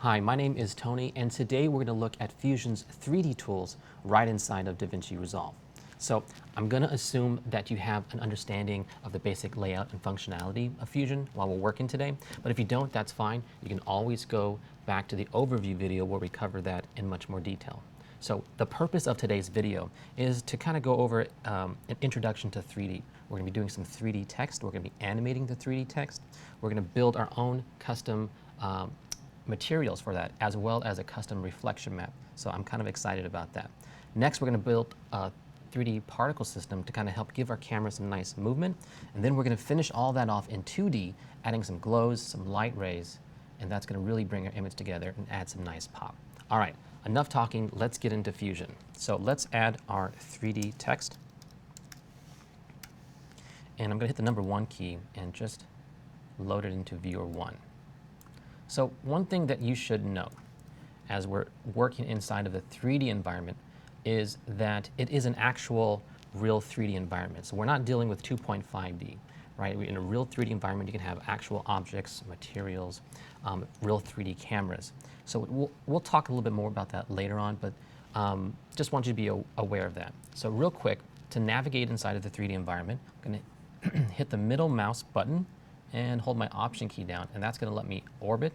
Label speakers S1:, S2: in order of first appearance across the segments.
S1: Hi, my name is Tony, and today we're going to look at Fusion's 3D tools right inside of DaVinci Resolve. So I'm going to assume that you have an understanding of the basic layout and functionality of Fusion while we're working today, but if you don't, that's fine. You can always go back to the overview video where we cover that in much more detail. So the purpose of today's video is to kind of go over an introduction to 3D. We're going to be doing some 3D text. We're going to be animating the 3D text. We're going to build our own custom materials for that, as well as a custom reflection map. So I'm kind of excited about that. Next, we're going to build a 3D particle system to kind of help give our camera some nice movement. And then we're going to finish all that off in 2D, adding some glows, some light rays, and that's going to really bring our image together and add some nice pop. All right, enough talking. Let's get into Fusion. So let's add our 3D text. And I'm going to hit the number 1 key and just load it into viewer 1. So one thing that you should know as we're working inside of the 3D environment is that it is an actual real 3D environment. So we're not dealing with 2.5D, right? In a real 3D environment, you can have actual objects, materials, real 3D cameras. So we'll talk a little bit more about that later on, but just want you to be aware of that. So real quick, to navigate inside of the 3D environment, I'm going to hit the middle mouse button and hold my Option key down, and that's going to let me orbit.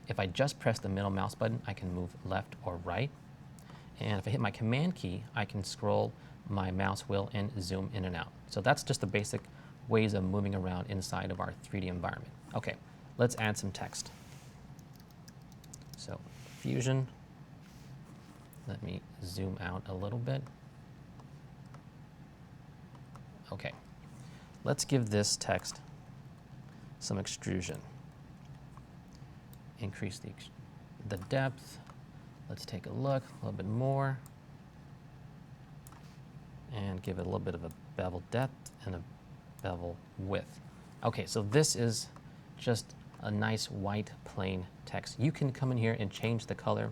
S1: If I just press the middle mouse button, I can move left or right. And if I hit my Command key, I can scroll my mouse wheel and zoom in and out. So that's just the basic ways of moving around inside of our 3D environment. Okay, let's add some text. So Fusion, let me zoom out a little bit. Okay, let's give this text some extrusion. Increase the depth. Let's take a look, a little bit more. And give it a little bit of a bevel depth and a bevel width. Okay, so this is just a nice white plain text. You can come in here and change the color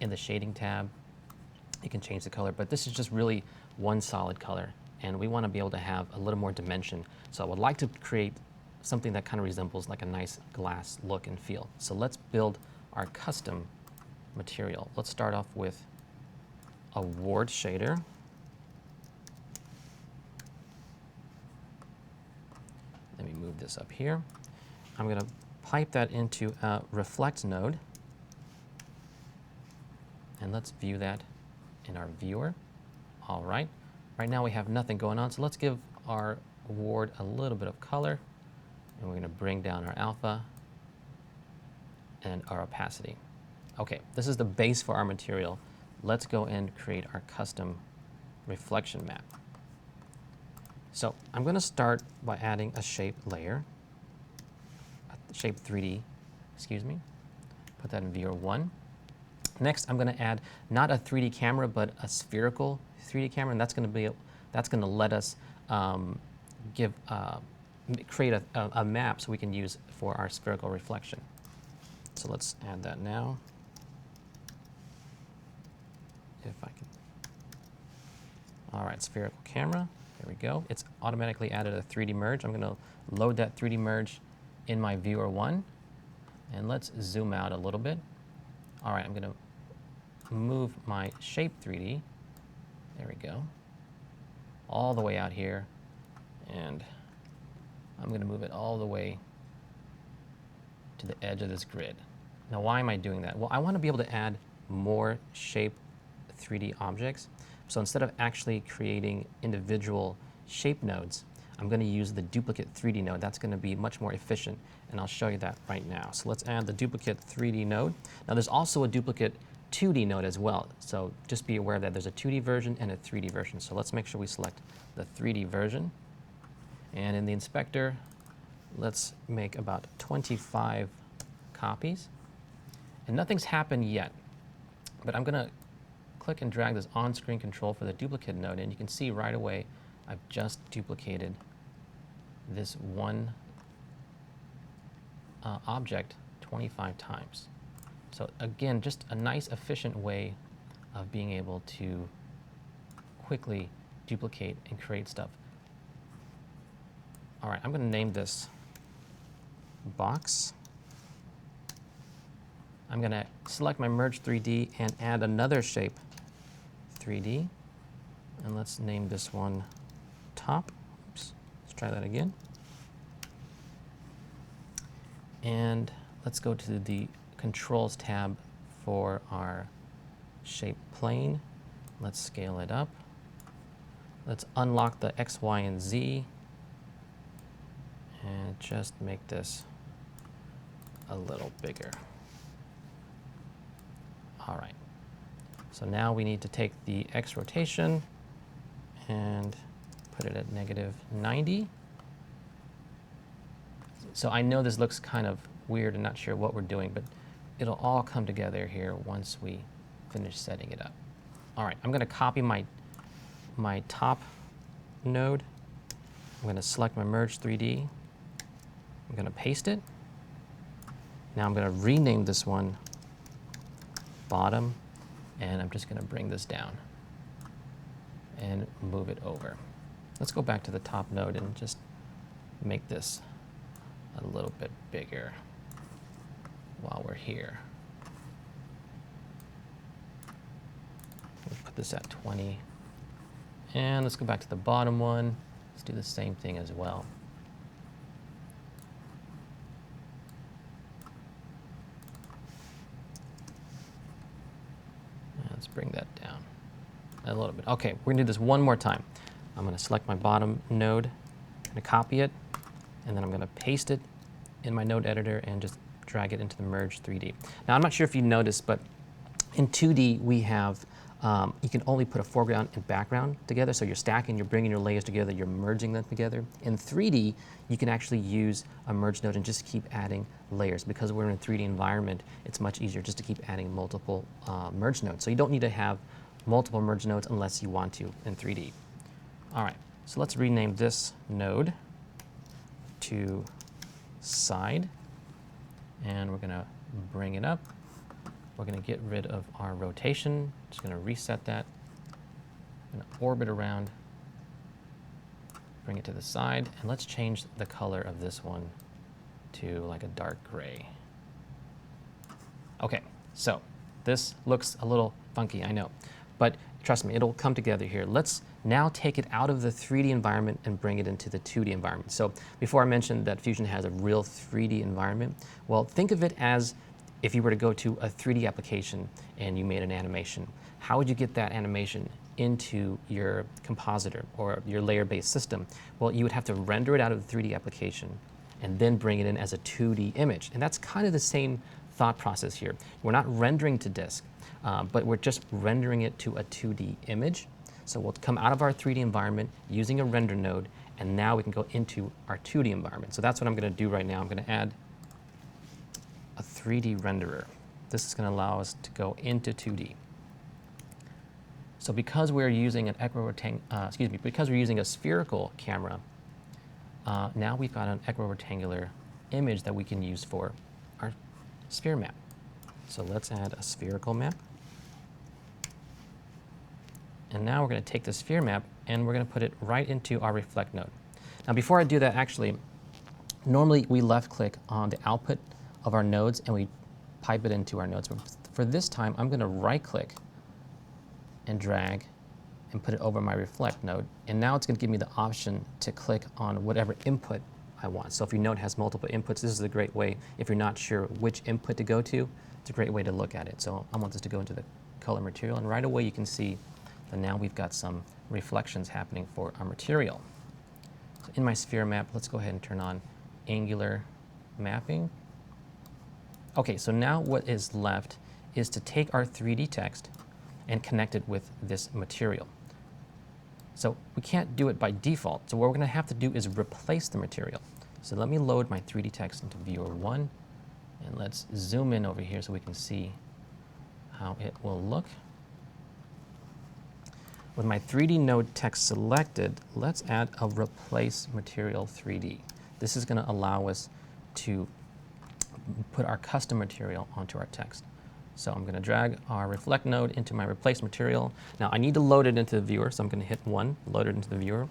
S1: in the shading tab. You can change the color, but this is just really one solid color. And we want to be able to have a little more dimension. So I would like to create something that kind of resembles like a nice glass look and feel. So let's build our custom material. Let's start off with a ward shader. Let me move this up here. I'm going to pipe that into a reflect node. And let's view that in our viewer. All right. Right now we have nothing going on, so let's give our ward a little bit of color. And we're going to bring down our alpha and our opacity. Okay, this is the base for our material. Let's go and create our custom reflection map. So I'm going to start by adding a shape layer, shape 3D, excuse me. Put that in viewer 1. Next, I'm going to add not a 3D camera, but a spherical 3D camera, and that's going to let us create a map so we can use for our spherical reflection. So let's add that now. If I can. All right, spherical camera. There we go. It's automatically added a 3D merge. I'm going to load that 3D merge in my viewer 1. And let's zoom out a little bit. All right, I'm going to move my shape 3D. There we go. All the way out here. And I'm going to move it all the way to the edge of this grid. Now, why am I doing that? Well, I want to be able to add more shape 3D objects. So instead of actually creating individual shape nodes, I'm going to use the duplicate 3D node. That's going to be much more efficient, and I'll show you that right now. So let's add the duplicate 3D node. Now, there's also a duplicate 2D node as well. So just be aware that there's a 2D version and a 3D version. So let's make sure we select the 3D version. And in the inspector, let's make about 25 copies. And nothing's happened yet, but I'm going to click and drag this on-screen control for the duplicate node, and you can see right away I've just duplicated this one object 25 times. So again, just a nice efficient way of being able to quickly duplicate and create stuff. All right, I'm going to name this box I'm going to select my Merge 3D and add another shape 3D. And let's name this one Top. Oops, let's try that again. And let's go to the Controls tab for our shape plane. Let's scale it up. Let's unlock the X, Y, and Z. And just make this a little bigger. All right. So now we need to take the X rotation and put it at -90. So I know this looks kind of weird and not sure what we're doing, but it'll all come together here once we finish setting it up. All right, I'm going to copy my top node. I'm going to select my Merge 3D. I'm going to paste it. Now I'm going to rename this one Bottom, and I'm just going to bring this down and move it over. Let's go back to the top node and just make this a little bit bigger while we're here. We'll put this at 20. And let's go back to the bottom one. Let's do the same thing as well. Let's bring that down a little bit. Okay, we're going to do this one more time. I'm going to select my bottom node, I'm going to copy it, and then I'm going to paste it in my node editor and just drag it into the Merge 3D. Now, I'm not sure if you noticed, but in 2D, we have, you can only put a foreground and background together. So you're stacking, you're bringing your layers together, you're merging them together. In 3D, you can actually use a merge node and just keep adding layers. Because we're in a 3D environment, it's much easier just to keep adding multiple merge nodes. So you don't need to have multiple merge nodes unless you want to in 3D. All right, so let's rename this node to Side. And we're going to bring it up. We're going to get rid of our rotation. Just going to reset that. I'm going to orbit around, bring it to the side, and let's change the color of this one to like a dark gray. Okay, so this looks a little funky, I know, but trust me, it'll come together here. Let's now take it out of the 3D environment and bring it into the 2D environment. So before I mentioned that Fusion has a real 3D environment, well, think of it as if you were to go to a 3D application and you made an animation. How would you get that animation into your compositor or your layer-based system? Well, you would have to render it out of the 3D application and then bring it in as a 2D image. And that's kind of the same thought process here. We're not rendering to disk, but we're just rendering it to a 2D image. So we'll come out of our 3D environment using a render node, and now we can go into our 2D environment. So that's what I'm going to do right now. I'm going to add a 3D renderer. This is going to allow us to go into 2D. So because we're using an because we're using a spherical camera, now we've got an equirectangular image that we can use for our sphere map. So let's add a spherical map. And now we're going to take the sphere map and we're going to put it right into our reflect node. Now before I do that, actually, normally we left click on the output of our nodes and we pipe it into our nodes. But for this time, I'm going to right click and drag and put it over my reflect node. And now it's going to give me the option to click on whatever input I want. So if your node has multiple inputs, this is a great way. If you're not sure which input to go to, it's a great way to look at it. So I want this to go into the color material, and right away you can see that now we've got some reflections happening for our material. So in my sphere map, let's go ahead and turn on angular mapping. Okay, so now what is left is to take our 3D text and connect it with this material. So we can't do it by default. So what we're going to have to do is replace the material. So let me load my 3D text into viewer 1, and let's zoom in over here so we can see how it will look. With my 3D node text selected, let's add a replace material 3D. This is going to allow us to put our custom material onto our text. So I'm going to drag our reflect node into my replace material. Now I need to load it into the viewer, so I'm going to hit 1, load it into the viewer.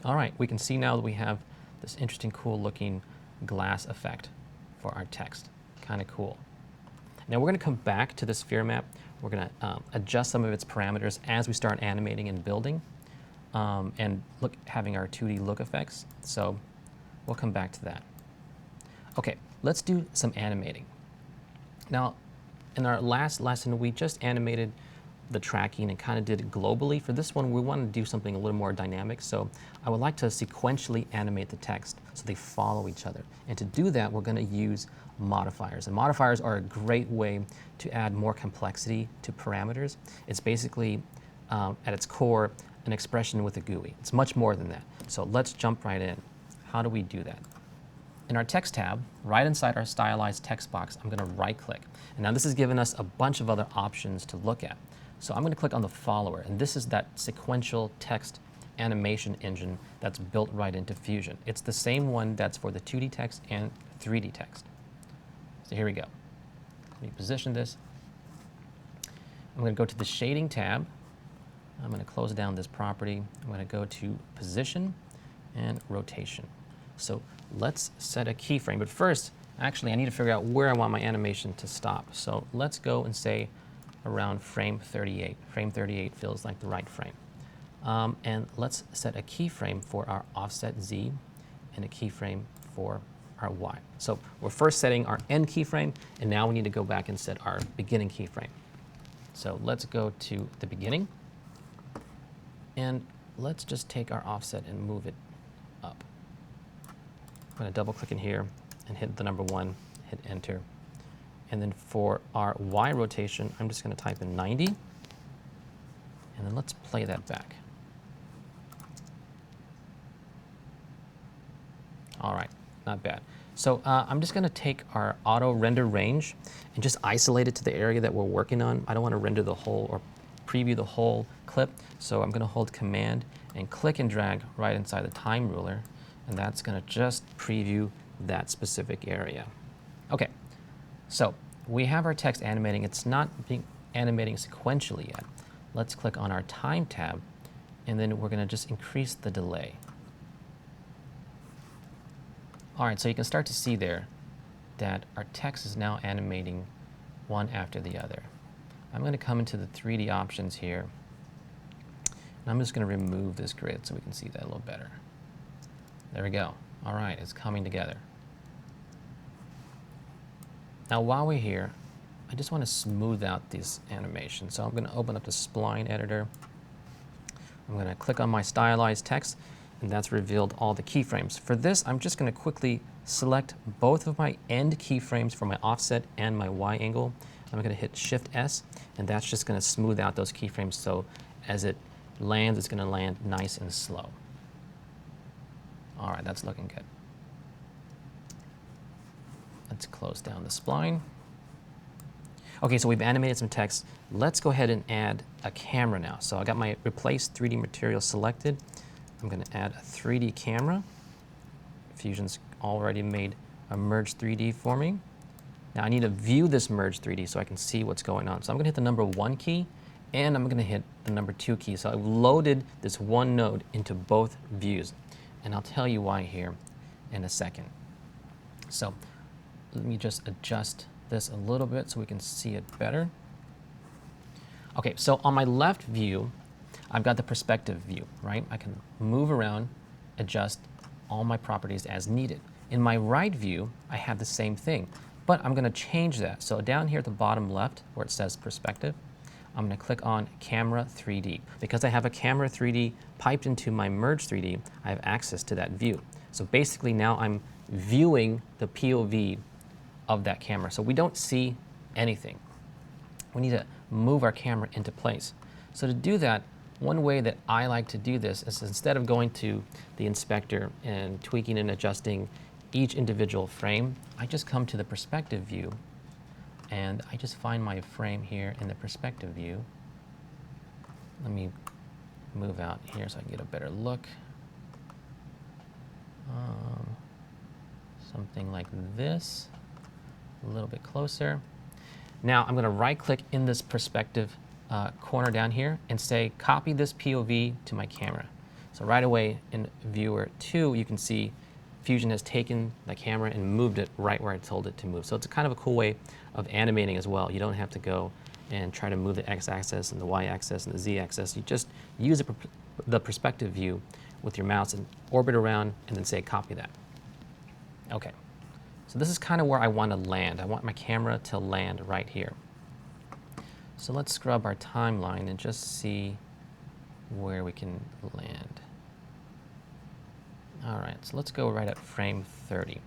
S1: All right, we can see now that we have this interesting, cool looking glass effect for our text. Kind of cool. Now we're going to come back to the sphere map. We're going to adjust some of its parameters as we start animating and building and having our 2D look effects. So we'll come back to that. Okay, let's do some animating. Now, in our last lesson, we just animated the tracking and kind of did it globally. For this one, we want to do something a little more dynamic. So I would like to sequentially animate the text so they follow each other. And to do that, we're going to use modifiers. And modifiers are a great way to add more complexity to parameters. It's basically, at its core, an expression with a GUI. It's much more than that. So let's jump right in. How do we do that? In our text tab, right inside our stylized text box, I'm going to right click. And now this has given us a bunch of other options to look at. So I'm going to click on the follower, and this is that sequential text animation engine that's built right into Fusion. It's the same one that's for the 2D text and 3D text. So here we go. Let me position this. I'm going to go to the shading tab. I'm going to close down this property. I'm going to go to position and rotation. So let's set a keyframe. But first, actually, I need to figure out where I want my animation to stop. So let's go and say around frame 38. Frame 38 feels like the right frame. And let's set a keyframe for our offset Z and a keyframe for our Y. So we're first setting our end keyframe, and now we need to go back and set our beginning keyframe. So let's go to the beginning, and let's just take our offset and move it up. I'm going to double click in here and hit the number 1, hit enter. And then for our Y rotation, I'm just going to type in 90. And then let's play that back. All right, not bad. So I'm just going to take our auto render range and just isolate it to the area that we're working on. I don't want to render the whole or preview the whole clip. So I'm going to hold Command and click and drag right inside the time ruler. And that's going to just preview that specific area. Okay. So we have our text animating. It's not animating sequentially yet. Let's click on our time tab, and then we're going to just increase the delay. All right, so you can start to see there that our text is now animating one after the other. I'm going to come into the 3D options here, and I'm just going to remove this grid so we can see that a little better. There we go. All right, it's coming together. Now, while we're here, I just want to smooth out this animation. So I'm going to open up the spline editor. I'm going to click on my stylized text, and that's revealed all the keyframes. For this, I'm just going to quickly select both of my end keyframes for my offset and my Y angle. I'm going to hit Shift S, and that's just going to smooth out those keyframes so as it lands, it's going to land nice and slow. All right, that's looking good. Let's close down the spline. Okay, so we've animated some text. Let's go ahead and add a camera now. So I got my replace 3D material selected. I'm going to add a 3D camera. Fusion's already made a merge 3D for me. Now I need to view this merge 3D so I can see what's going on. So I'm going to hit the number 1 key, and I'm going to hit the number 2 key. So I've loaded this one node into both views. And I'll tell you why here in a second. So let me just adjust this a little bit so we can see it better. Okay, so on my left view, I've got the perspective view, right? I can move around, adjust all my properties as needed. In my right view, I have the same thing, but I'm going to change that. So down here at the bottom left, where it says perspective, I'm going to click on Camera 3D. Because I have a Camera 3D piped into my Merge 3D, I have access to that view. So basically now I'm viewing the POV of that camera. So we don't see anything. We need to move our camera into place. So to do that, one way that I like to do this is instead of going to the inspector and tweaking and adjusting each individual frame, I just come to the perspective view and I just find my frame here in the perspective view. Let me move out here so I can get a better look. Something like this, a little bit closer. Now I'm going to right click in this perspective corner down here and say copy this POV to my camera. So right away in viewer 2 you can see Fusion has taken the camera and moved it right where I told it to move. So it's kind of a cool way of animating as well. You don't have to go and try to move the x-axis and the y-axis and the z-axis. You just use the perspective view with your mouse and orbit around and then say copy that. Okay, so this is kind of where I want to land. I want my camera to land right here. So let's scrub our timeline and just see where we can land. All right, so let's go right at frame 30.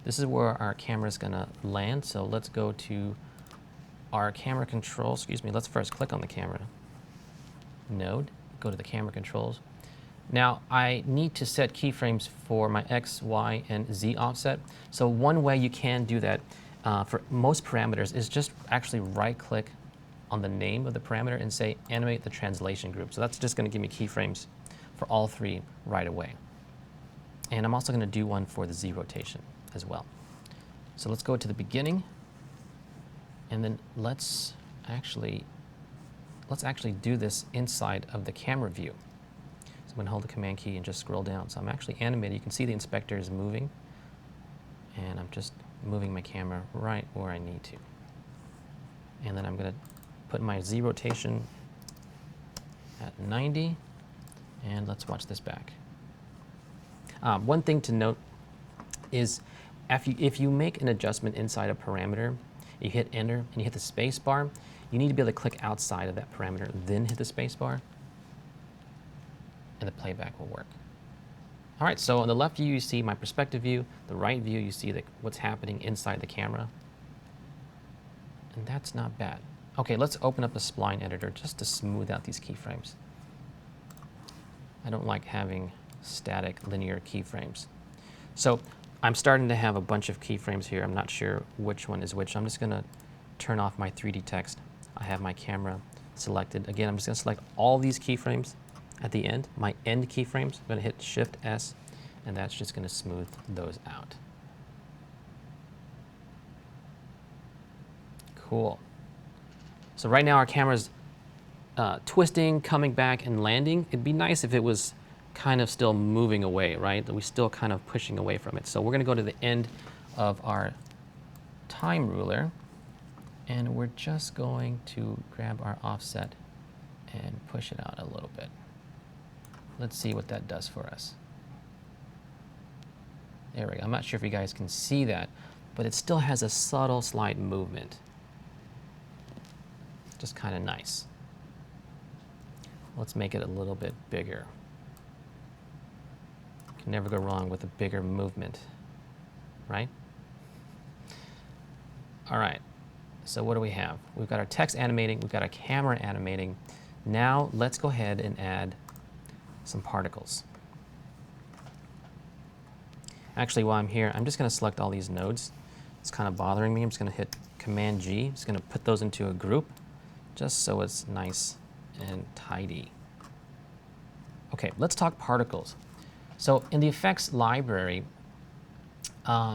S1: This is where our camera is going to land, so let's go to our camera control. Excuse me, let's first click on the camera node, go to the camera controls. Now, I need to set keyframes for my X, Y, and Z offset. So one way you can do that for most parameters is just actually right-click on the name of the parameter and say animate the translation group. So that's just going to give me keyframes for all three right away. And I'm also going to do one for the Z rotation as well. So let's go to the beginning, and then let's actually do this inside of the camera view. So I'm going to hold the command key and just scroll down. So I'm actually animated. You can see the inspector is moving, and I'm just moving my camera right where I need to. And then I'm going to put my Z rotation at 90, and let's watch this back. One thing to note is if you make an adjustment inside a parameter, you hit enter and you hit the space bar, you need to be able to click outside of that parameter, then hit the space bar, and the playback will work. All right, so on the left view, you see my perspective view. The right view, you see what's happening inside the camera. And that's not bad. Okay, let's open up the spline editor just to smooth out these keyframes. I don't like having static linear keyframes. So I'm starting to have a bunch of keyframes here. I'm not sure which one is which. I'm just going to turn off my 3D text. I have my camera selected. Again, I'm just going to select all these keyframes at the end, my end keyframes. I'm going to hit Shift S, and that's just going to smooth those out. Cool. So right now our camera's twisting, coming back, and landing. It'd be nice if it was kind of still moving away, right? That we're still kind of pushing away from it. So we're going to go to the end of our time ruler, and we're just going to grab our offset and push it out a little bit. Let's see what that does for us. There we go. I'm not sure if you guys can see that, but it still has a subtle slight movement. Just kind of nice. Let's make it a little bit bigger. Can never go wrong with a bigger movement, right? All right, so what do we have? We've got our text animating, we've got our camera animating. Now let's go ahead and add some particles. Actually, while I'm here, I'm just going to select all these nodes. It's kind of bothering me. I'm just going to hit Command G. I'm just going to put those into a group just so it's nice and tidy. Okay, let's talk particles. So in the effects library,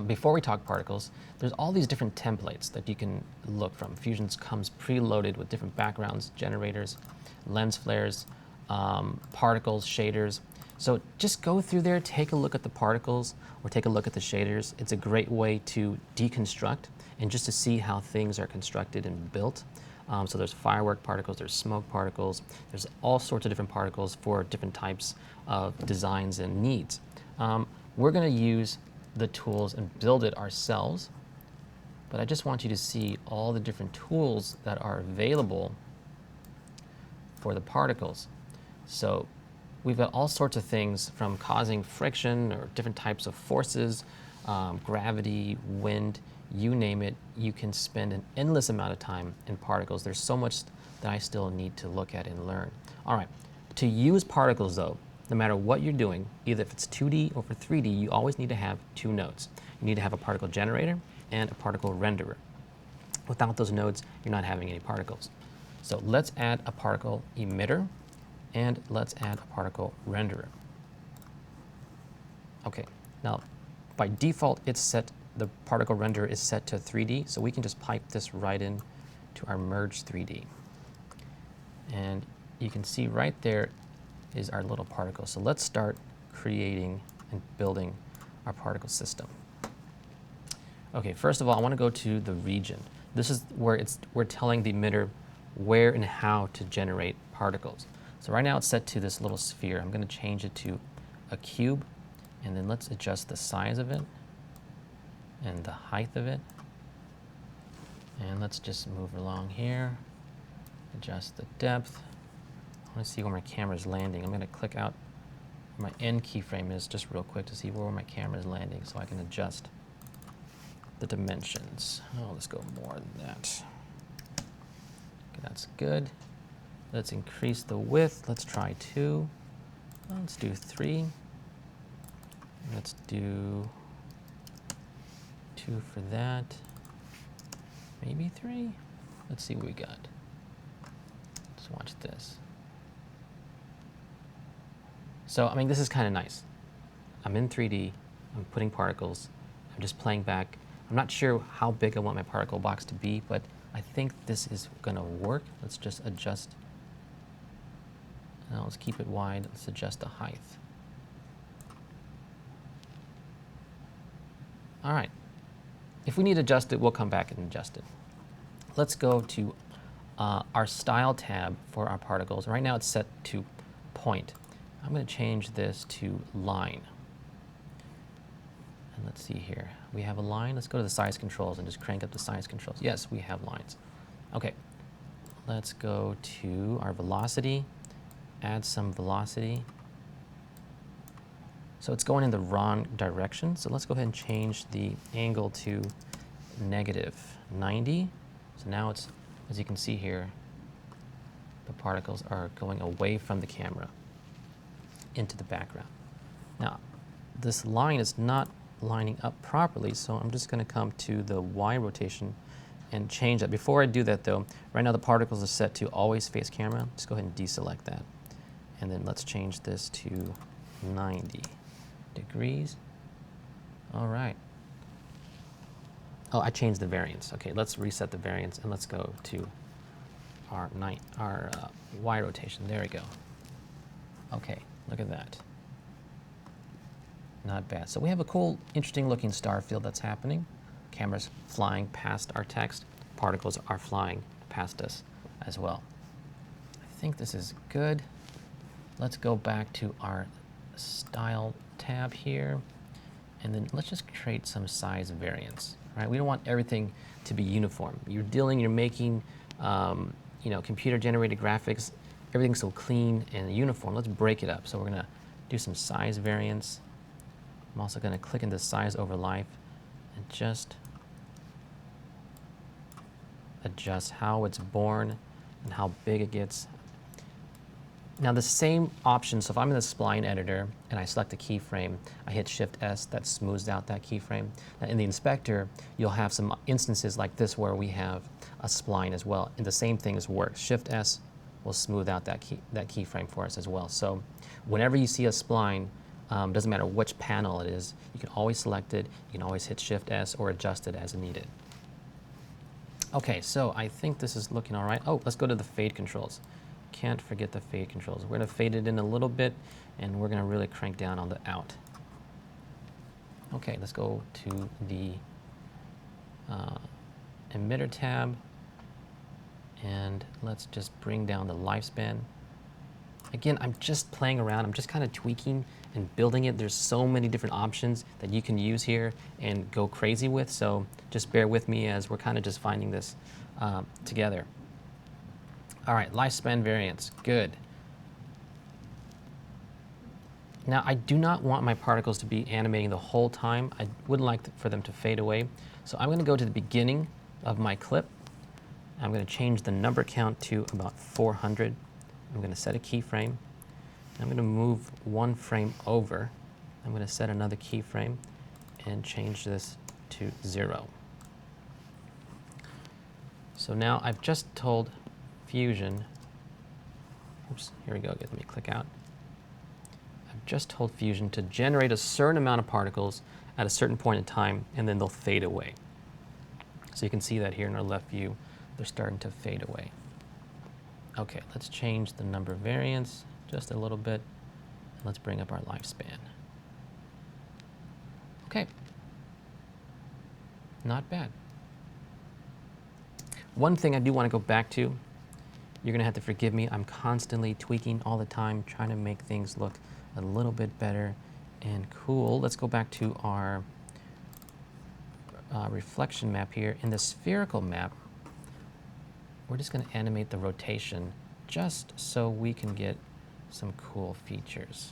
S1: before we talk particles, there's all these different templates that you can look from. Fusion comes preloaded with different backgrounds, generators, lens flares, particles, shaders. So just go through there, take a look at the particles, or take a look at the shaders. It's a great way to deconstruct and just to see how things are constructed and built. So there's firework particles, there's smoke particles, there's all sorts of different particles for different types of designs and needs. We're going to use the tools and build it ourselves, but I just want you to see all the different tools that are available for the particles. So we've got all sorts of things from causing friction or different types of forces, gravity, wind, you name it. You can spend an endless amount of time in particles. There's so much that I still need to look at and learn. All right, to use particles though, no matter what you're doing, either if it's 2D or for 3D, you always need to have two nodes. You need to have a particle generator and a particle renderer. Without those nodes, you're not having any particles. So let's add a particle emitter, and let's add a particle renderer. Okay, now by default, it's set, the particle renderer is set to 3D, so we can just pipe this right in to our merge 3D. And you can see right there is our little particle. So let's start creating and building our particle system. Okay, first of all, I want to go to the region. This is where we're telling the emitter where and how to generate particles. So right now it's set to this little sphere. I'm going to change it to a cube, and then let's adjust the size of it and the height of it. And let's just move along here, adjust the depth. I want to see where my camera is landing. I'm going to click out where my end keyframe is just real quick to see where my camera is landing so I can adjust the dimensions. Oh, let's go more than that. Okay, that's good. Let's increase the width. Let's try 2. Let's do 3. Let's do 2 for that. Maybe 3. Let's see what we got. Let's watch this. So, I mean, this is kind of nice. I'm in 3D. I'm putting particles. I'm just playing back. I'm not sure how big I want my particle box to be, but I think this is going to work. Let's just adjust. Now let's keep it wide. Let's adjust the height. All right. If we need to adjust it, we'll come back and adjust it. Let's go to our Style tab for our particles. Right now it's set to point. I'm going to change this to line. And let's see here. We have a line. Let's go to the size controls and just crank up the size controls. Yes, we have lines. Okay. Let's go to our velocity. Add some velocity. So it's going in the wrong direction. So let's go ahead and change the angle to -90. So now it's, as you can see here, the particles are going away from the camera into the background. Now, this line is not lining up properly, so I'm just going to come to the Y rotation and change that. Before I do that though, right now the particles are set to always face camera. Just go ahead and deselect that. And then let's change this to 90 degrees. All right. Oh, I changed the variance. Okay, let's reset the variance and let's go to our Y rotation. There we go. Okay, look at that. Not bad. So we have a cool, interesting looking star field that's happening. Camera's flying past our text. Particles are flying past us as well. I think this is good. Let's go back to our Style tab here. And then let's just create some size variance. Right? We don't want everything to be uniform. You're making, computer-generated graphics. Everything's so clean and uniform. Let's break it up. So we're going to do some size variance. I'm also going to click into size over life and just adjust how it's born and how big it gets. Now the same option, so if I'm in the spline editor and I select a keyframe, I hit Shift S, that smooths out that keyframe. Now in the inspector, you'll have some instances like this where we have a spline as well, and the same thing works. Shift S will smooth out that keyframe for us as well. So whenever you see a spline, doesn't matter which panel it is, you can always select it, you can always hit Shift S or adjust it as needed. Okay, so I think this is looking all right. Oh, let's go to the fade controls. Can't forget the fade controls. We're going to fade it in a little bit, and we're going to really crank down on the out. Okay, let's go to the emitter tab, and let's just bring down the lifespan. Again, I'm just playing around. I'm just kind of tweaking and building it. There's so many different options that you can use here and go crazy with, so just bear with me as we're kind of just finding this together. All right, lifespan variance, good. Now, I do not want my particles to be animating the whole time. I would like for them to fade away. So I'm going to go to the beginning of my clip. I'm going to change the number count to about 400. I'm going to set a keyframe. I'm going to move one frame over. I'm going to set another keyframe and change this to 0. So now I've just told Fusion, oops, here we go, let me click out. I've just told Fusion to generate a certain amount of particles at a certain point in time, and then they'll fade away. So you can see that here in our left view, they're starting to fade away. Okay, let's change the number variance just a little bit. Let's bring up our lifespan. Okay. Not bad. One thing I do want to go back to, you're going to have to forgive me. I'm constantly tweaking all the time, trying to make things look a little bit better and cool. Let's go back to our reflection map here. In the spherical map, we're just going to animate the rotation just so we can get some cool features.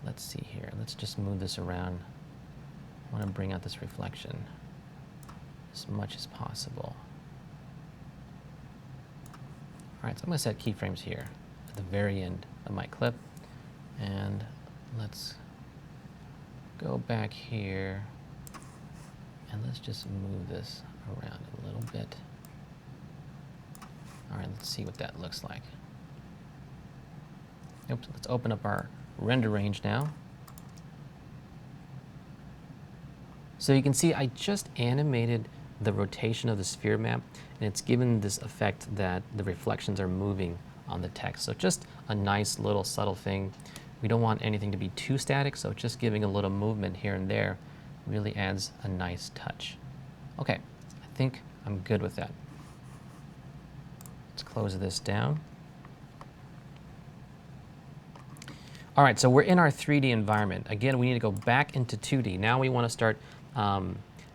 S1: Let's see here. Let's just move this around. I want to bring out this reflection as much as possible. All right, so I'm going to set keyframes here at the very end of my clip. And let's go back here and let's just move this around a little bit. All right, let's see what that looks like. Oops, let's open up our render range now. So you can see I just animated the rotation of the sphere map, and it's given this effect that the reflections are moving on the text. So just a nice little subtle thing. We don't want anything to be too static, so just giving a little movement here and there really adds a nice touch. Okay, I think I'm good with that. Let's close this down. All right, so we're in our 3D environment. Again, we need to go back into 2D. Now we want to start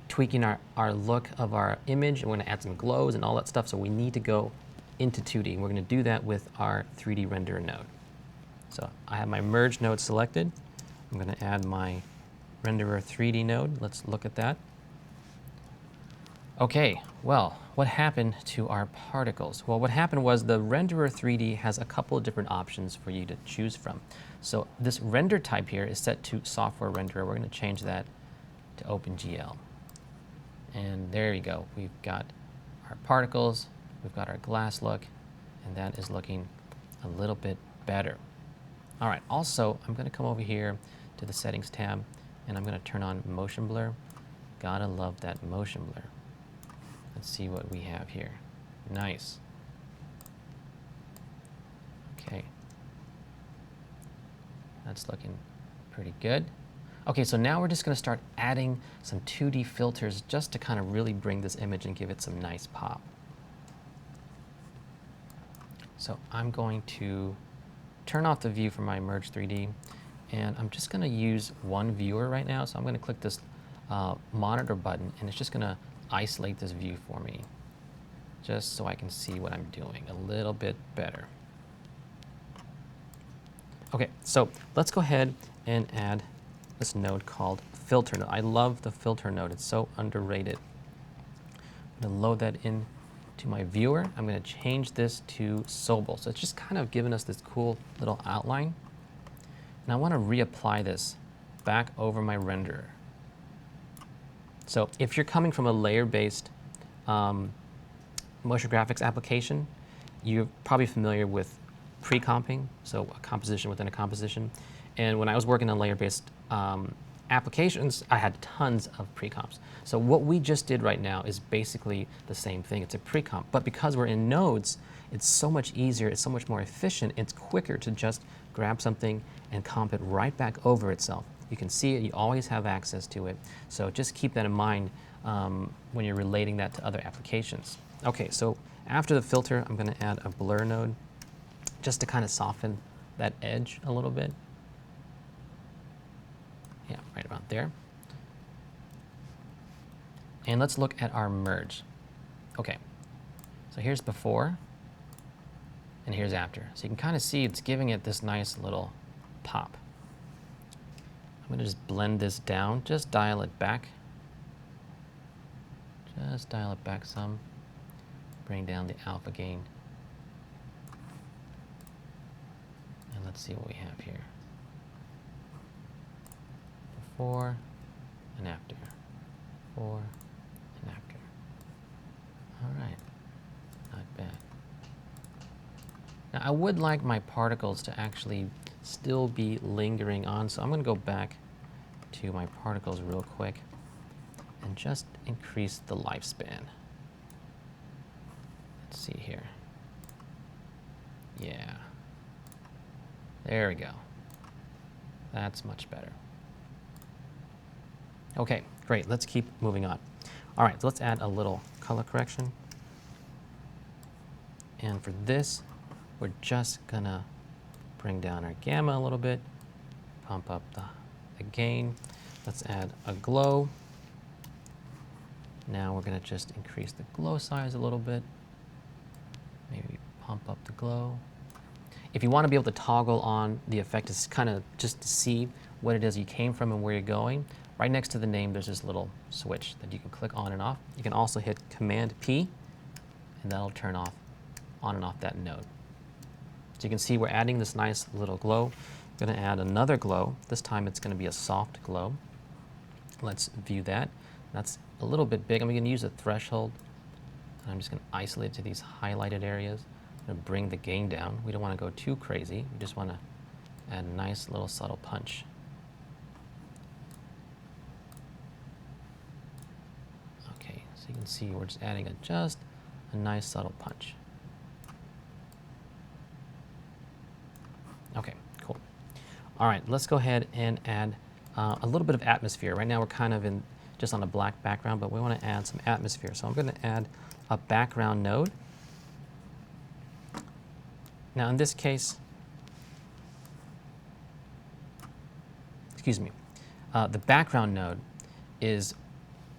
S1: tweaking our look of our image, and we're going to add some glows and all that stuff, so we need to go into 2D. And we're going to do that with our 3D renderer node. So I have my merge node selected. I'm going to add my renderer 3D node. Let's look at that. Okay, well, what happened to our particles? Well, what happened was the renderer 3D has a couple of different options for you to choose from. So this render type here is set to software renderer. We're going to change that to OpenGL. And there you go. We've got our particles, we've got our glass look, and that is looking a little bit better. All right, also, I'm going to come over here to the settings tab, and I'm going to turn on motion blur. Gotta love that motion blur. Let's see what we have here. Nice. Okay. That's looking pretty good. Okay, so now we're just going to start adding some 2D filters just to kind of really bring this image and give it some nice pop. So I'm going to turn off the view for my Merge 3D, and I'm just going to use one viewer right now. So I'm going to click this monitor button, and it's just going to isolate this view for me, just so I can see what I'm doing a little bit better. Okay, so let's go ahead and add this node called filter node. I love the filter node. It's so underrated. I'm going to load that in to my viewer. I'm going to change this to Sobel. So it's just kind of giving us this cool little outline. And I want to reapply this back over my renderer. So if you're coming from a layer-based motion graphics application, you're probably familiar with pre-comping, so a composition within a composition. And when I was working on layer-based applications, I had tons of pre-comps. So what we just did right now is basically the same thing. It's a pre-comp. But because we're in nodes, it's so much easier, it's so much more efficient, it's quicker to just grab something and comp it right back over itself. You can see it, you always have access to it. So just keep that in mind when you're relating that to other applications. Okay, so after the filter, I'm going to add a blur node just to kind of soften that edge a little bit. Yeah, right about there. And let's look at our merge. Okay, so here's before, and here's after. So you can kind of see it's giving it this nice little pop. I'm going to just blend this down, just dial it back. Just dial it back some. Bring down the alpha gain. And let's see what we have here. Before and after. Before and after. All right, not bad. Now I would like my particles to actually still be lingering on, so I'm going to go back to my particles real quick and just increase the lifespan. Let's see here. Yeah. There we go. That's much better. Okay, great. Let's keep moving on. All right, so let's add a little color correction. And for this, we're just gonna bring down our gamma a little bit, pump up the gain. Let's add a glow. Now we're gonna just increase the glow size a little bit. Maybe pump up the glow. If you want to be able to toggle on the effect, it's kind of just to see what it is you came from and where you're going. Right next to the name, there's this little switch that you can click on and off. You can also hit Command P, and that'll turn off, on and off that node. So you can see we're adding this nice little glow. I'm going to add another glow. This time it's going to be a soft glow. Let's view that. That's a little bit big. I'm going to use a threshold. And I'm just going to isolate to these highlighted areas. I'm going to bring the gain down. We don't want to go too crazy. We just want to add a nice little subtle punch. Okay, so you can see we're just adding just a nice subtle punch. Okay, cool. All right, let's go ahead and add a little bit of atmosphere. Right now we're kind of in just on a black background, but we want to add some atmosphere. So I'm going to add a background node. Now in this case, excuse me, the background node is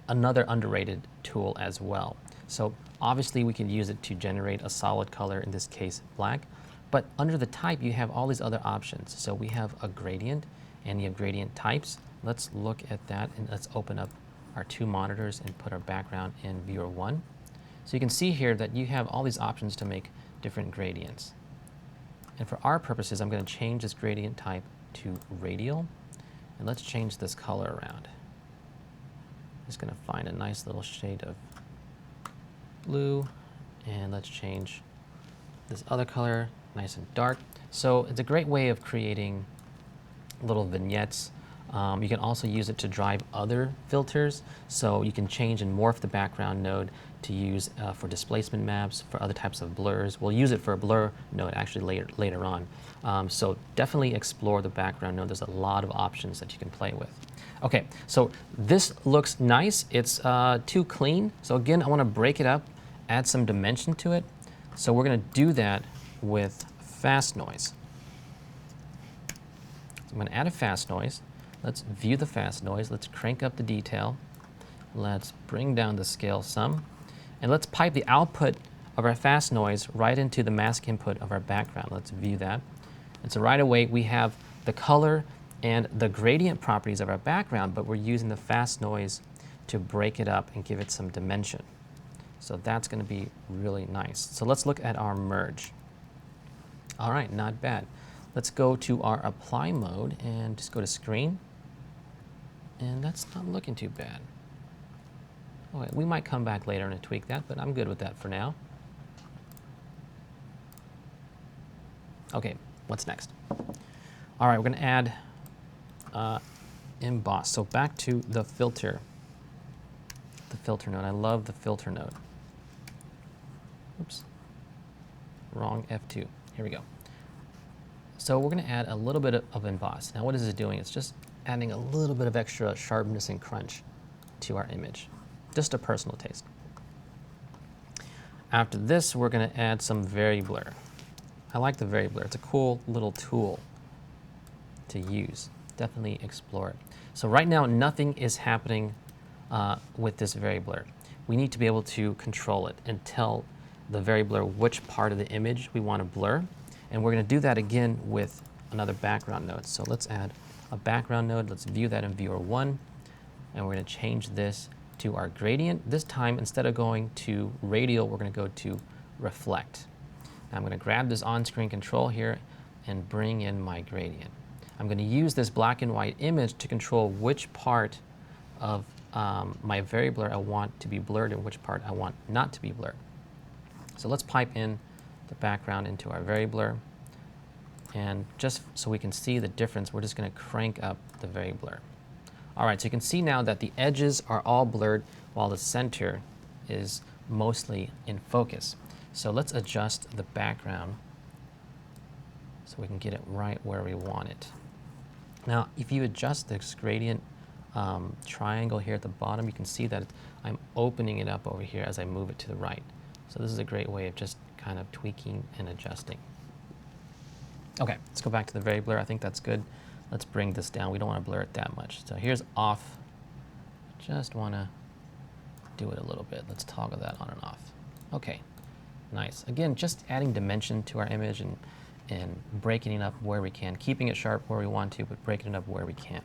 S1: another underrated tool as well. So obviously we can use it to generate a solid color, in this case black, but under the type you have all these other options. So we have a gradient and you have gradient types. Let's look at that and let's open up our two monitors and put our background in viewer 1. So you can see here that you have all these options to make different gradients. And for our purposes, I'm going to change this gradient type to radial. And let's change this color around. I'm just going to find a nice little shade of blue. And let's change this other color, nice and dark. So it's a great way of creating little vignettes. You can also use it to drive other filters. So you can change and morph the background node to use for displacement maps, for other types of blurs. We'll use it for a blur node actually later on. So definitely explore the background node. There's a lot of options that you can play with. Okay, so this looks nice. It's too clean. So again, I want to break it up, add some dimension to it. So we're going to do that with fast noise. So I'm going to add a fast noise. Let's view the fast noise. Let's crank up the detail. Let's bring down the scale some. And let's pipe the output of our fast noise right into the mask input of our background. Let's view that. And so right away we have the color and the gradient properties of our background, but we're using the fast noise to break it up and give it some dimension. So that's going to be really nice. So let's look at our merge. All right, not bad. Let's go to our apply mode and just go to screen. And that's not looking too bad. Okay, we might come back later and tweak that, but I'm good with that for now. Okay, what's next? All right, we're going to add emboss. So back to the filter node. I love the filter node. Oops, wrong F2. Here we go. So we're going to add a little bit of emboss. Now what is it doing? It's just adding a little bit of extra sharpness and crunch to our image. Just a personal taste. After this, we're going to add some VariBlur. I like the VariBlur. It's a cool little tool to use. Definitely explore it. So right now, nothing is happening with this VariBlur. We need to be able to control it and tell the VariBlur which part of the image we want to blur. And we're going to do that again with another background node. So let's add a background node. Let's view that in viewer 1. And we're going to change this to our gradient. This time, instead of going to radial, we're going to go to reflect. Now I'm going to grab this on-screen control here and bring in my gradient. I'm going to use this black and white image to control which part of my VariBlur I want to be blurred and which part I want not to be blurred. So let's pipe in the background into our VariBlur. And just so we can see the difference, we're just going to crank up the VariBlur. All right, so you can see now that the edges are all blurred while the center is mostly in focus. So let's adjust the background so we can get it right where we want it. Now, if you adjust this gradient triangle here at the bottom, you can see that I'm opening it up over here as I move it to the right. So this is a great way of just kind of tweaking and adjusting. Okay, let's go back to the very blur. I think that's good. Let's bring this down. We don't want to blur it that much. So here's off. Just want to do it a little bit. Let's toggle that on and off. Okay, nice. Again, just adding dimension to our image and breaking it up where we can, keeping it sharp where we want to, but breaking it up where we can.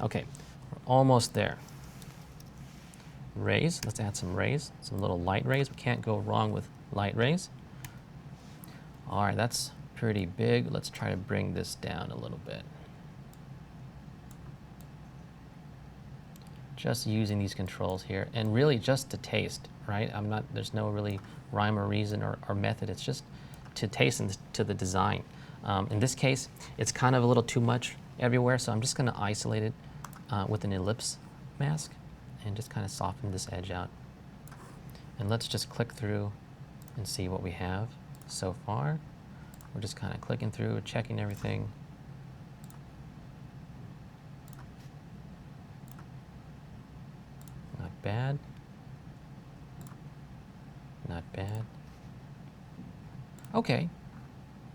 S1: Okay, we're almost there. Rays, let's add some rays, some little light rays. We can't go wrong with light rays. All right, that's pretty big. Let's try to bring this down a little bit. Just using these controls here, and really just to taste, right? There's no really rhyme or reason or method. It's just to taste and to the design. In this case, it's kind of a little too much everywhere, so I'm just going to isolate it with an ellipse mask and just kind of soften this edge out. And let's just click through and see what we have so far. We're just kind of clicking through, checking everything. Not bad. Not bad. Okay,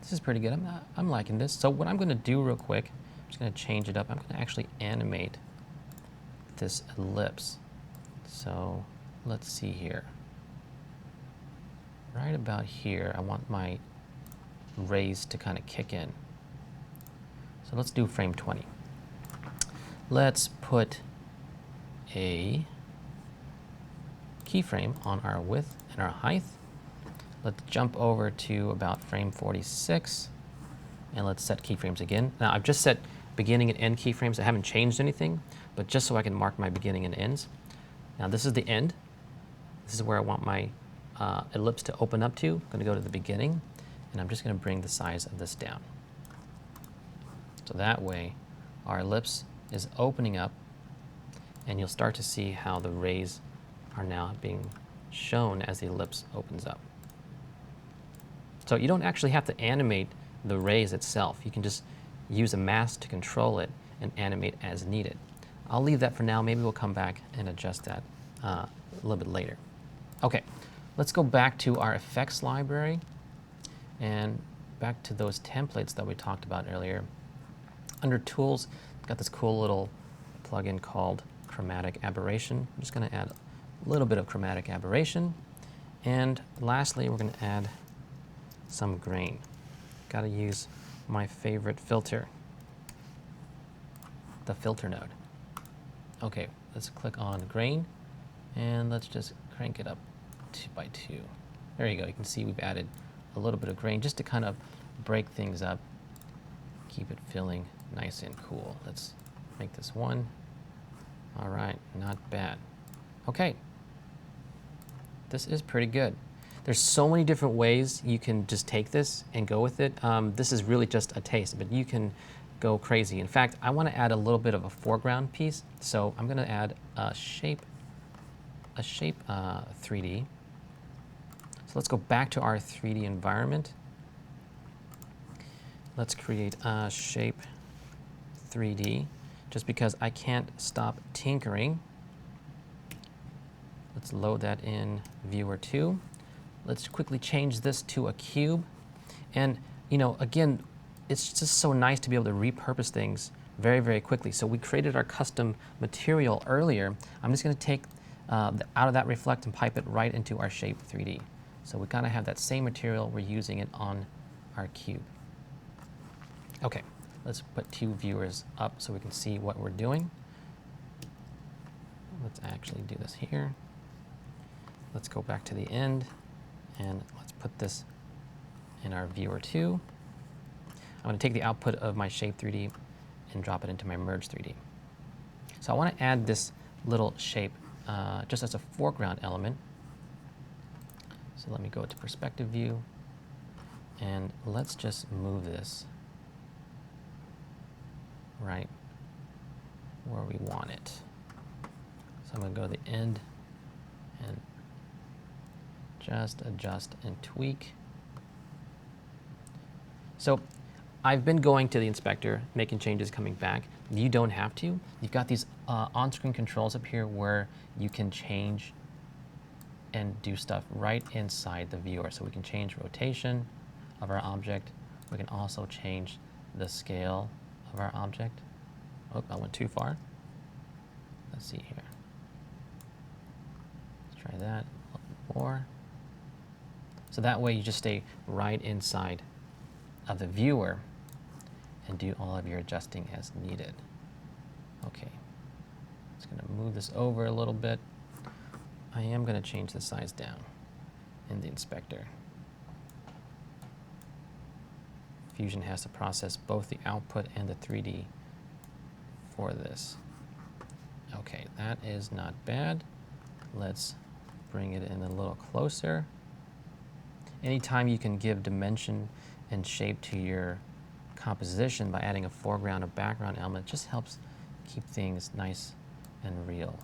S1: this is pretty good. I'm liking this. So what I'm going to do real quick, I'm just going to change it up. I'm going to actually animate this ellipse. So let's see here. Right about here, I want my rays to kind of kick in. So let's do frame 20. Let's put a keyframe on our width and our height. Let's jump over to about frame 46, and let's set keyframes again. Now, I've just set beginning and end keyframes. I haven't changed anything, but just so I can mark my beginning and ends. Now, this is the end. This is where I want my ellipse to open up to. I'm going to go to the beginning, and I'm just going to bring the size of this down. So that way, our ellipse is opening up, and you'll start to see how the rays are now being shown as the ellipse opens up. So you don't actually have to animate the rays itself. You can just use a mask to control it and animate as needed. I'll leave that for now. Maybe we'll come back and adjust that a little bit later. Okay, let's go back to our effects library and back to those templates that we talked about earlier. Under Tools, we've got this cool little plugin called Chromatic Aberration. I'm just going to add a little bit of chromatic aberration. And lastly, we're going to add some grain. Got to use my favorite filter, the filter node. Okay, let's click on grain, and let's just crank it up 2 by 2. There you go. You can see we've added a little bit of grain just to kind of break things up, keep it feeling nice and cool. Let's make this 1. All right, not bad. Okay, this is pretty good. There's so many different ways you can just take this and go with it. This is really just a taste, but you can go crazy. In fact, I want to add a little bit of a foreground piece, so I'm going to add a shape 3D. So let's go back to our 3D environment. Let's create a shape 3D, just because I can't stop tinkering. Let's load that in Viewer 2. Let's quickly change this to a cube. And, you know, again, it's just so nice to be able to repurpose things very, very quickly. So we created our custom material earlier. I'm just going to take out of that reflect and pipe it right into our shape 3D. So we kind of have that same material. We're using it on our cube. Okay, let's put 2 viewers up so we can see what we're doing. Let's actually do this here. Let's go back to the end. And let's put this in our Viewer 2. I'm going to take the output of my Shape 3D and drop it into my Merge 3D. So I want to add this little shape just as a foreground element. So let me go to Perspective View, and let's just move this right where we want it. So I'm going to go to the end and just adjust and tweak. So I've been going to the inspector, making changes, coming back. You don't have to. You've got these on-screen controls up here where you can change and do stuff right inside the viewer. So we can change rotation of our object. We can also change the scale of our object. Oh, I went too far. Let's see here. Let's try that a little bit more. So that way you just stay right inside of the viewer and do all of your adjusting as needed. Okay, just gonna move this over a little bit. I am gonna change the size down in the inspector. Fusion has to process both the output and the 3D for this. Okay, that is not bad. Let's bring it in a little closer. Anytime you can give dimension and shape to your composition by adding a foreground or background element, just helps keep things nice and real.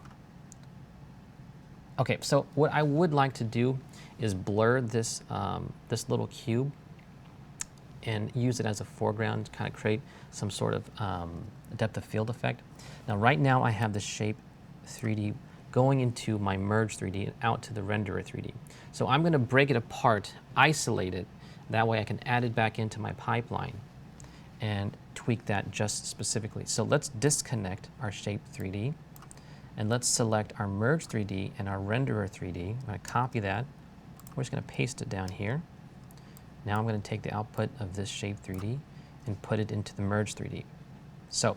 S1: Okay, so what I would like to do is blur this, this little cube and use it as a foreground to kind of create some sort of depth of field effect. Now right now I have the shape 3D going into my merge 3D and out to the renderer 3D. So I'm going to break it apart, isolate it, that way I can add it back into my pipeline and tweak that just specifically. So let's disconnect our shape 3D and let's select our merge 3D and our renderer 3D. I'm going to copy that. We're just going to paste it down here. Now I'm going to take the output of this shape 3D and put it into the merge 3D. So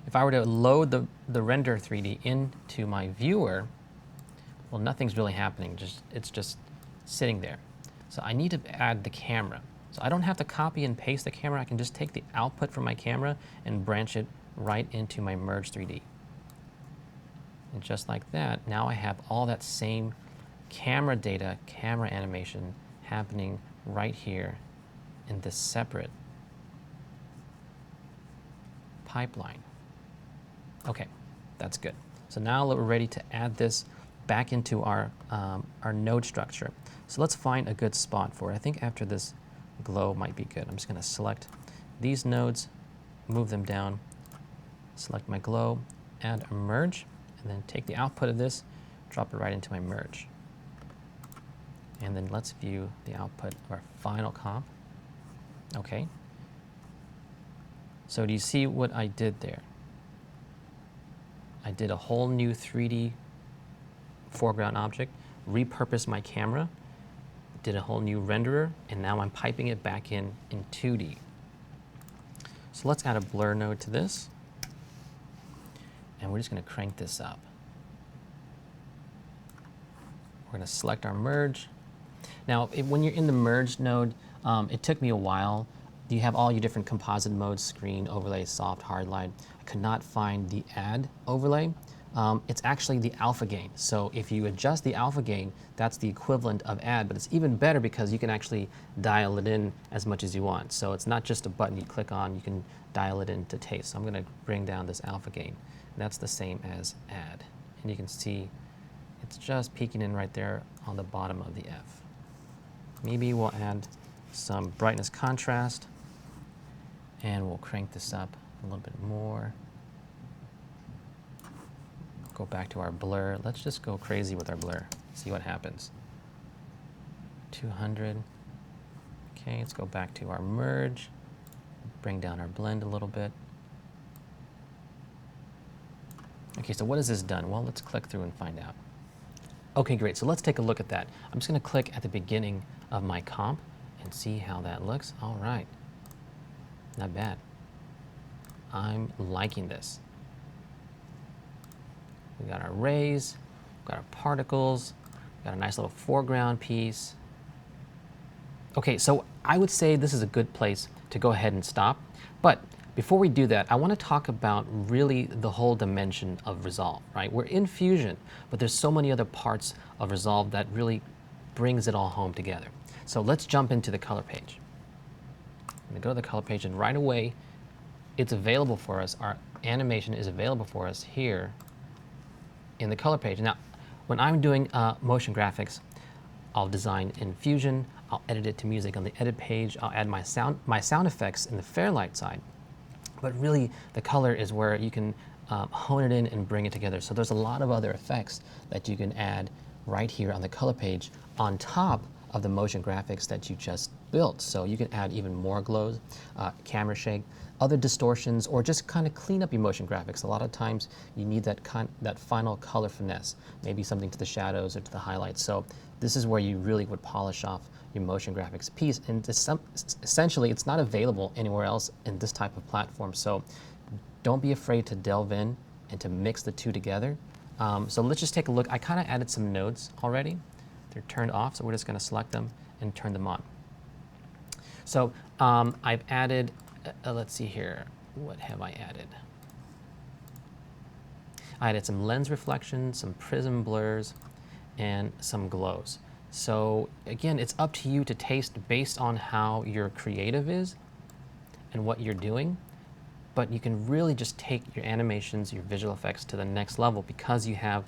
S1: if I were to load the render 3D into my viewer, well, nothing's really happening. It's just sitting there. So I need to add the camera. So I don't have to copy and paste the camera. I can just take the output from my camera and branch it right into my merge 3D. And just like that, now I have all that same camera data, camera animation happening right here in this separate pipeline. Okay, that's good. So now we're ready to add this back into our node structure. So let's find a good spot for it. I think after this glow might be good. I'm just going to select these nodes, move them down, select my glow, add a merge, and then take the output of this, drop it right into my merge. And then let's view the output of our final comp. Okay. So do you see what I did there? I did a whole new 3D foreground object, repurposed my camera, did a whole new renderer, and now I'm piping it back in 2D. So let's add a blur node to this. And we're just going to crank this up. We're going to select our merge. Now, when you're in the merge node, it took me a while. You have all your different composite modes, screen, overlay, soft, hard light. I could not find the add overlay. It's actually the alpha gain. So if you adjust the alpha gain, that's the equivalent of add, but it's even better because you can actually dial it in as much as you want. So it's not just a button you click on, you can dial it in to taste. So I'm going to bring down this alpha gain. That's the same as add. And you can see it's just peeking in right there on the bottom of the F. Maybe we'll add some brightness contrast, and we'll crank this up a little bit more. Go back to our blur. Let's just go crazy with our blur. See what happens. 200. Okay, let's go back to our merge. Bring down our blend a little bit. Okay, so what has this done? Well, let's click through and find out. Okay, great. So let's take a look at that. I'm just going to click at the beginning of my comp and see how that looks. All right. Not bad. I'm liking this. We got our rays, got our particles, got a nice little foreground piece. Okay, so I would say this is a good place to go ahead and stop. But before we do that, I want to talk about really the whole dimension of Resolve, right? We're in Fusion, but there's so many other parts of Resolve that really brings it all home together. So let's jump into the color page. I'm going to go to the color page, and right away, it's available for us. Our animation is available for us here in the color page. Now, when I'm doing motion graphics, I'll design in Fusion, I'll edit it to music on the edit page, I'll add my sound effects in the Fairlight side. But really, the color is where you can hone it in and bring it together. So there's a lot of other effects that you can add right here on the color page on top of the motion graphics that you just built. So you can add even more glows, camera shake, other distortions, or just kind of clean up your motion graphics. A lot of times you need that final color finesse, maybe something to the shadows or to the highlights. So this is where you really would polish off your motion graphics piece. And essentially, it's not available anywhere else in this type of platform. So don't be afraid to delve in and to mix the two together. So let's just take a look. I kind of added some nodes already. They're turned off, so we're just going to select them and turn them on. So I've added, let's see here, what have I added? I added some lens reflections, some prism blurs, and some glows. So again, it's up to you to taste based on how your creative is and what you're doing. But you can really just take your animations, your visual effects to the next level because you have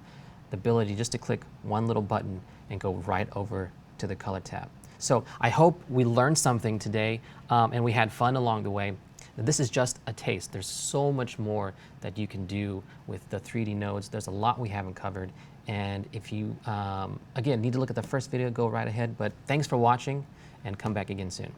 S1: the ability just to click one little button and go right over to the color tab. So I hope we learned something today and we had fun along the way. This is just a taste. There's so much more that you can do with the 3D nodes. There's a lot we haven't covered. And if you, again, need to look at the first video, go right ahead. But thanks for watching and come back again soon.